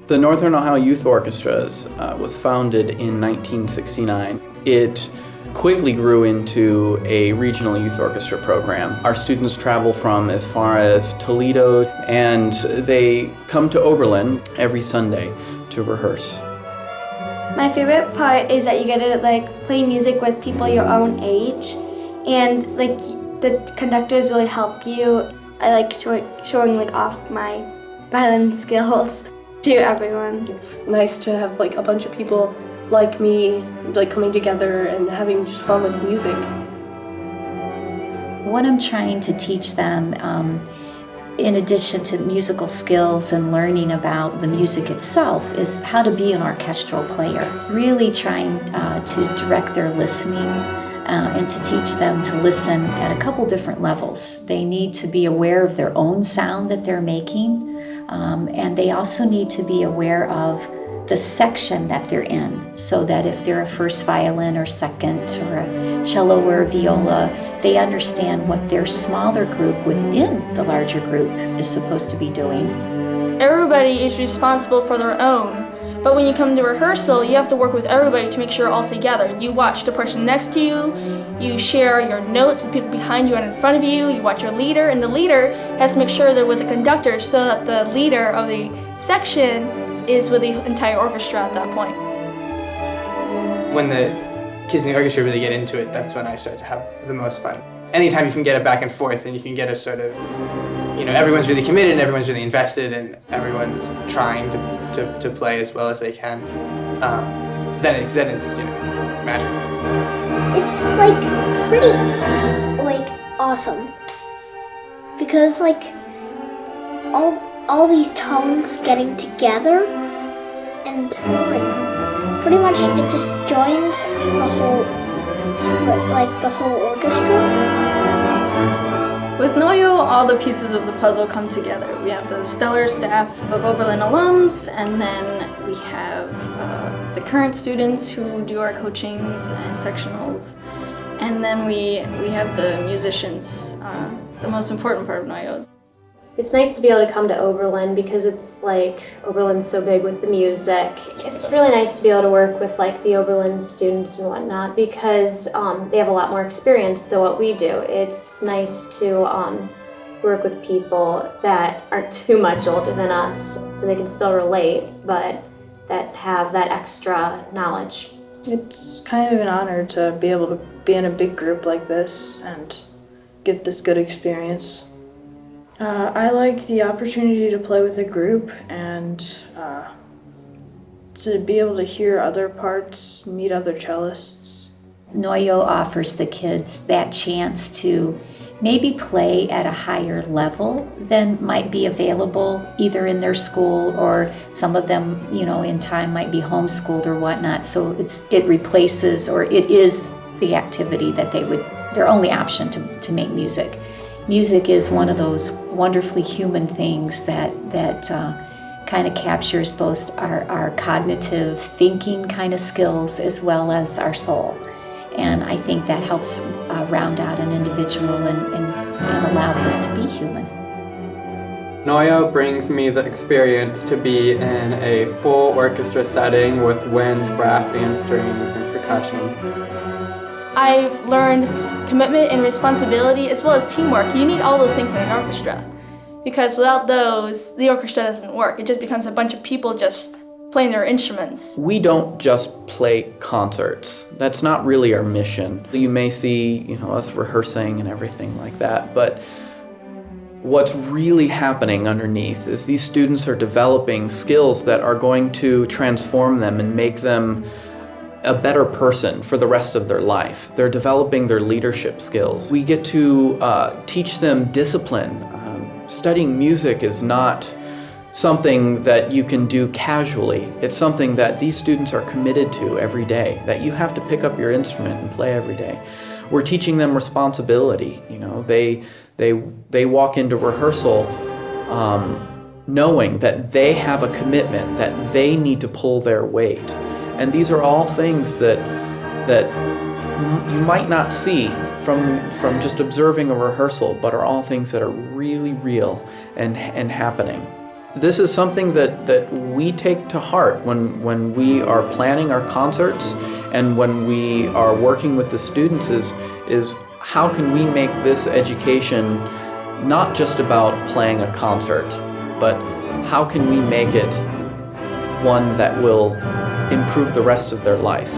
The Northern Ohio Youth Orchestras was founded in 1969. It quickly grew into a regional youth orchestra program. Our students travel from as far as Toledo, and they come to Oberlin every Sunday to rehearse. My favorite part is that you get to play music with people your own age, and the conductors really help you. I like showing off my violin skills to everyone. It's nice to have a bunch of people like me coming together and having just fun with music. What I'm trying to teach them, in addition to musical skills and learning about the music itself, is how to be an orchestral player. Really trying to direct their listening and to teach them to listen at a couple different levels. They need to be aware of their own sound that they're making, and they also need to be aware of the section that they're in, so that if they're a first violin or second or a cello or a viola, they understand what their smaller group within the larger group is supposed to be doing. Everybody is responsible for their own, but when you come to rehearsal, you have to work with everybody to make sure you're all together. You watch the person next to you, you share your notes with people behind you and in front of you, you watch your leader, and the leader has to make sure they're with the conductor so that the leader of the section is with the entire orchestra at that point. When the kids in the orchestra really get into it, that's when I start to have the most fun. Anytime you can get it back and forth and you can get a sort of, everyone's really committed and everyone's really invested and everyone's trying to play as well as they can, then it's magical. It's pretty awesome because all these tones getting together and pretty much it just joins the whole orchestra. With Noyo, all the pieces of the puzzle come together. We have the stellar staff of Oberlin alums, and then we have the current students who do our coachings and sectionals, and then we have the musicians, the most important part of Noyo. It's nice to be able to come to Oberlin because it's Oberlin's so big with the music. It's really nice to be able to work with the Oberlin students and whatnot because they have a lot more experience than what we do. It's nice to work with people that aren't too much older than us so they can still relate but that have that extra knowledge. It's kind of an honor to be able to be in a big group like this and get this good experience. I like the opportunity to play with a group and to be able to hear other parts, meet other cellists. Noyo offers the kids that chance to maybe play at a higher level than might be available either in their school or some of them, in time might be homeschooled or whatnot. So it replaces or it is the activity that their only option to make music. Music is one of those wonderfully human things that kind of captures both our cognitive thinking kind of skills as well as our soul. And I think that helps round out an individual and allows us to be human. Noyo brings me the experience to be in a full orchestra setting with winds, brass, and strings and percussion. I've learned commitment and responsibility as well as teamwork. You need all those things in an orchestra because without those, the orchestra doesn't work. It just becomes a bunch of people just playing their instruments. We don't just play concerts. That's not really our mission. You may see, us rehearsing and everything like that, but what's really happening underneath is these students are developing skills that are going to transform them and make them a better person for the rest of their life. They're developing their leadership skills. We get to teach them discipline. Studying music is not something that you can do casually. It's something that these students are committed to every day, that you have to pick up your instrument and play every day. We're teaching them responsibility. They walk into rehearsal knowing that they have a commitment, that they need to pull their weight. And these are all things that you might not see from just observing a rehearsal, but are all things that are really real and happening. this is something that we take to heart when we are planning our concerts and when we are working with the students is how can we make this education not just about playing a concert, but how can we make it one that will improve the rest of their life?